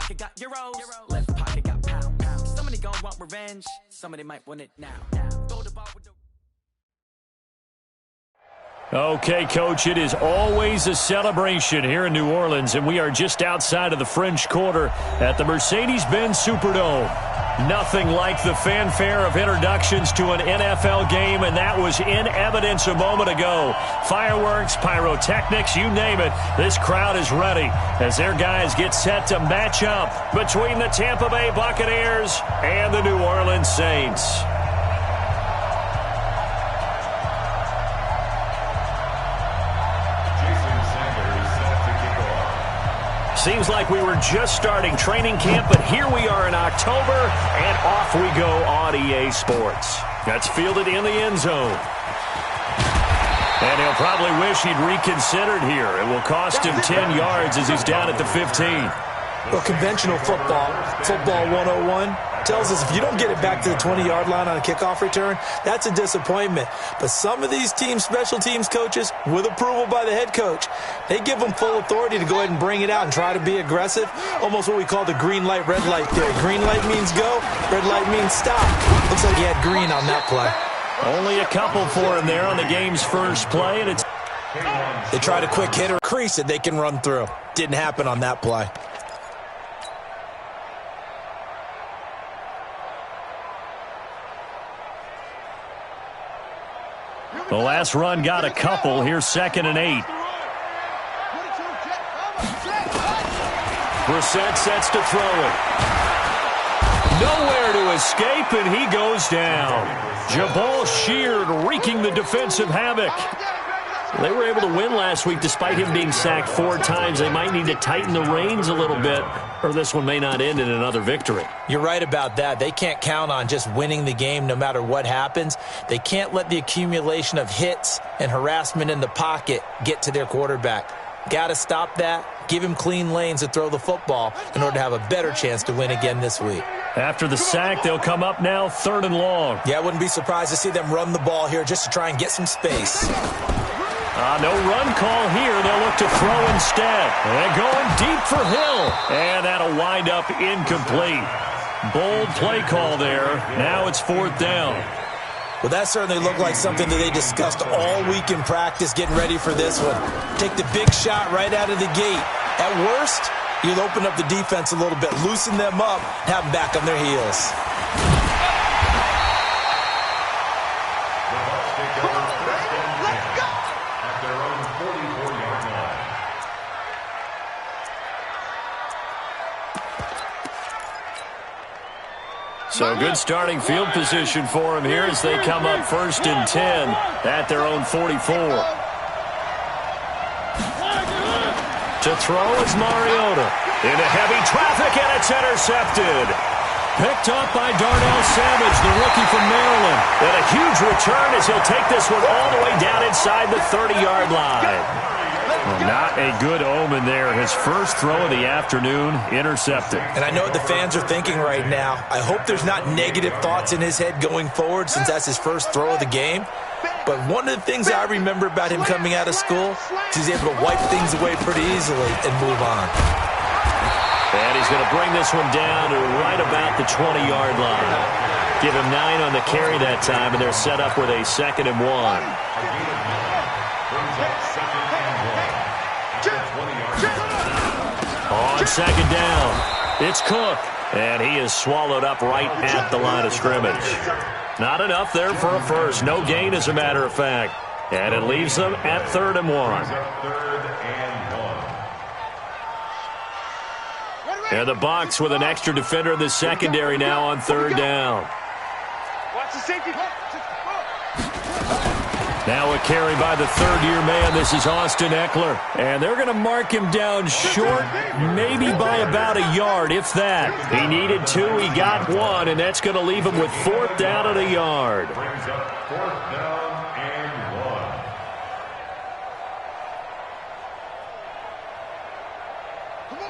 pocket got euros, left pocket got pound. Somebody gon' want revenge, somebody might want it now. Throw the ball with the... Okay, Coach, it is always a celebration here in New Orleans, and we are just outside of the French Quarter at the Mercedes-Benz Superdome. Nothing like the fanfare of introductions to an NFL game, and that was in evidence a moment ago. Fireworks, pyrotechnics, you name it. This crowd is ready as their guys get set to match up between the Tampa Bay Buccaneers and the New Orleans Saints. Seems like we were just starting training camp, but here we are in October, and off we go on EA Sports. That's fielded in the end zone. And he'll probably wish he'd reconsidered here. It will cost him 10 yards as he's down at the 15. Well, conventional football 101, tells us if you don't get it back to the 20-yard line on a kickoff return, that's a disappointment. But some of these teams, special teams coaches, with approval by the head coach, they give them full authority to go ahead and bring it out and try to be aggressive, almost what we call the green light, red light theory. Green light means go, red light means stop. Looks like he had green on that play. Only a couple for him there on the game's first play, and it's... They tried a quick hit or crease it they can run through. Didn't happen on that play. The last run got a couple. Here's 2nd and 8. Brissett sets to throw it. Nowhere to escape, and he goes down. Jabal Sheard wreaking the defensive havoc. They were able to win last week despite him being sacked 4 times. They might need to tighten the reins a little bit, or this one may not end in another victory. You're right about that. They can't count on just winning the game no matter what happens. They can't let the accumulation of hits and harassment in the pocket get to their quarterback. Got to stop that. Give him clean lanes to throw the football in order to have a better chance to win again this week. After the sack, they'll come up now 3rd and long. Yeah, I wouldn't be surprised to see them run the ball here just to try and get some space. No run call here. They'll look to throw instead. And going deep for Hill. And that'll wind up incomplete. Bold play call there. Now it's 4th down. Well, that certainly looked like something that they discussed all week in practice getting ready for this one. Take the big shot right out of the gate. At worst, you'll open up the defense a little bit, loosen them up, have them back on their heels. So good starting field position for them here as they come up 1st and 10 at their own 44. To throw is Mariota. Into heavy traffic, and it's intercepted. Picked up by Darnell Savage, the rookie from Maryland. And a huge return as he'll take this one all the way down inside the 30-yard line. Not a good omen there. His first throw of the afternoon, intercepted. And I know what the fans are thinking right now. I hope there's not negative thoughts in his head going forward since that's his first throw of the game. But one of the things I remember about him coming out of school is he's able to wipe things away pretty easily and move on. And he's going to bring this one down to right about the 20-yard line. Give him 9 on the carry that time, and they're set up with a 2nd and 1. On 2nd down, it's Cook, and he is swallowed up right at the line of scrimmage. Not enough there for a first. No gain, as a matter of fact. And it leaves them at 3rd and 1. And the Bucs with an extra defender in the secondary now on 3rd down. Watch the safety. Now a carry by the 3rd-year man. This is Austin Eckler. And they're going to mark him down short, maybe by about a yard, if that. He needed 2, he got 1, and that's going to leave him with 4th down and a yard.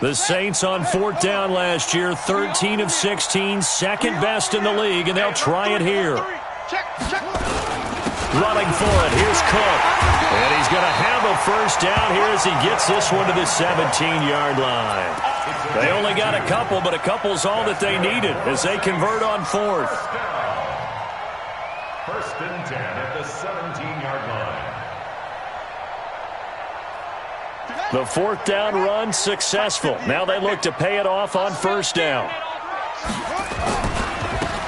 The Saints on 4th down last year, 13 of 16, second best in the league, and they'll try it here. Running for it. Here's Cook. And he's going to have a first down here as he gets this one to the 17-yard line. They only got a couple, but a couple's all that they needed as they convert on fourth. First and 10 at the 17-yard line. The fourth down run successful. Now they look to pay it off on first down.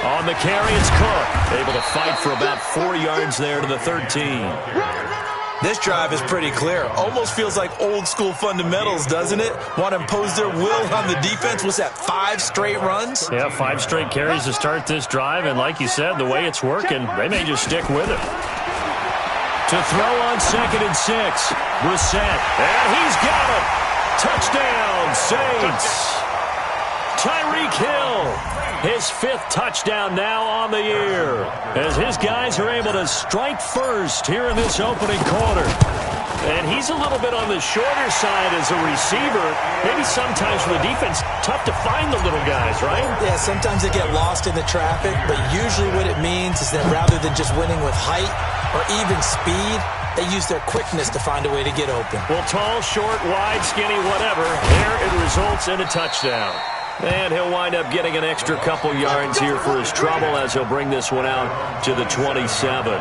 On the carry, it's Cook. Able to fight for about 4 yards there to the 13. This drive is pretty clear. Almost feels like old school fundamentals, doesn't it? Want to impose their will on the defense. Was that 5 straight runs? Yeah, 5 straight carries to start this drive. And like you said, the way it's working, they may just stick with it. To throw on 2nd and 6. Brissett. And he's got it. Touchdown, Saints. Tyreek Hill. His 5th touchdown now on the year as his guys are able to strike first here in this opening quarter. And he's a little bit on the shorter side as a receiver. Maybe sometimes for the defense, tough to find the little guys, right? Yeah, sometimes they get lost in the traffic, but usually what it means is that rather than just winning with height or even speed, they use their quickness to find a way to get open. Well, tall, short, wide, skinny, whatever, there it results in a touchdown. And he'll wind up getting an extra couple yards here for his trouble as he'll bring this one out to the 27.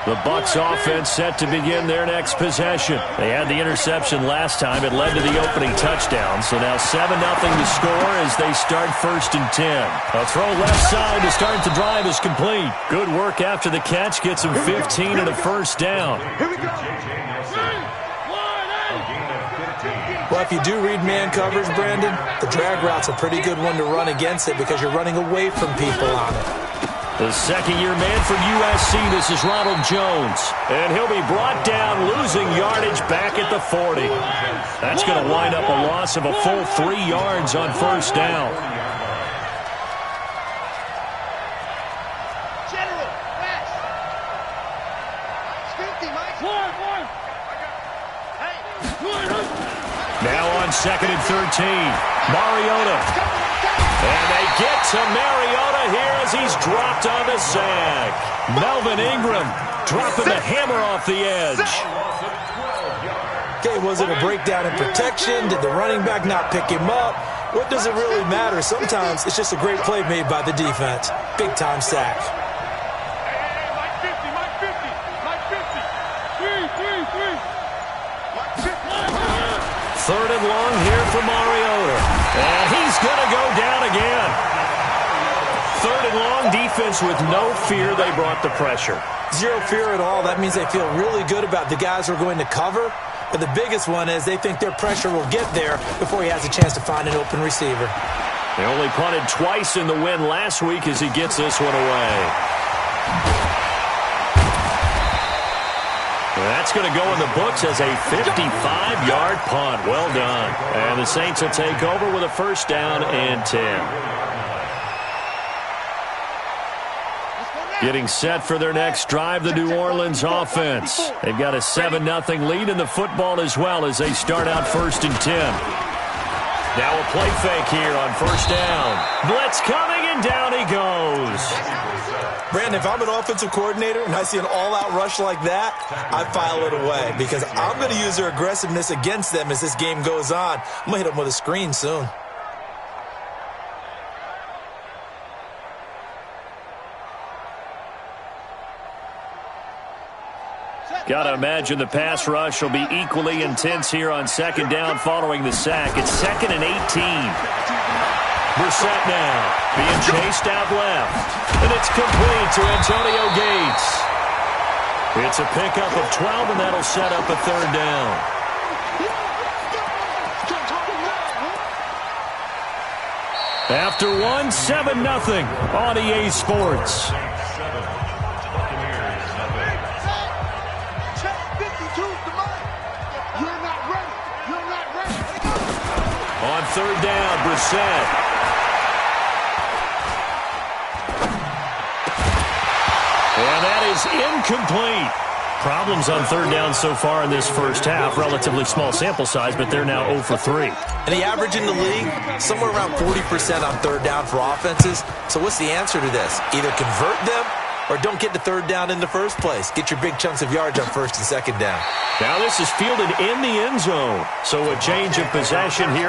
The Bucs offense set to begin their next possession. They had the interception last time. It led to the opening touchdown. So now 7-0 to score as they start 1st and 10. A throw left side to start the drive is complete. Good work after the catch. Gets him 15 and a first down. Well, if you do read man coverage, Brandon, the drag route's a pretty good one to run against it because you're running away from people on it. The second-year man from USC, this is Ronald Jones. And he'll be brought down, losing yardage back at the 40. That's going to wind up a loss of a full 3 yards on first down. Now on 2nd and 13, Mariota. And they get to Mariota here as he's dropped on the sack. Melvin Ingram dropping the hammer off the edge. Okay, was it a breakdown in protection? Did the running back not pick him up? What does it really matter? Sometimes it's just a great play made by the defense. Big-time sack. Third and long here for Mariota. And he's going to go down again. 3rd and long, defense with no fear. They brought the pressure. Zero fear at all. That means they feel really good about the guys who are going to cover. But the biggest one is they think their pressure will get there before he has a chance to find an open receiver. They only punted twice in the win last week as he gets this one away. That's going to go in the books as a 55-yard punt. Well done. And the Saints will take over with a first down and 10. Getting set for their next drive, the New Orleans offense. They've got a 7-0 lead in the football as well as they start out 1st and 10. Now a play fake here on first down. Blitz coming, and down he goes. Brandon, if I'm an offensive coordinator and I see an all-out rush like that, I file it away because I'm going to use their aggressiveness against them as this game goes on. I'm going to hit them with a screen soon. Got to imagine the pass rush will be equally intense here on 2nd down following the sack. It's 2nd and 18. Brissett now being chased out left. And it's complete to Antonio Gates. It's a pickup of 12, and that'll set up a 3rd down. After 7-0 on EA Sports. On 3rd down, Brissett. And that is incomplete. Problems on 3rd down so far in this first half. Relatively small sample size, but they're now 0 for 3. And the average in the league, somewhere around 40% on third down for offenses. So what's the answer to this? Either convert them or don't get to third down in the first place. Get your big chunks of yards on first and second down. Now this is fielded in the end zone. So a change of possession here.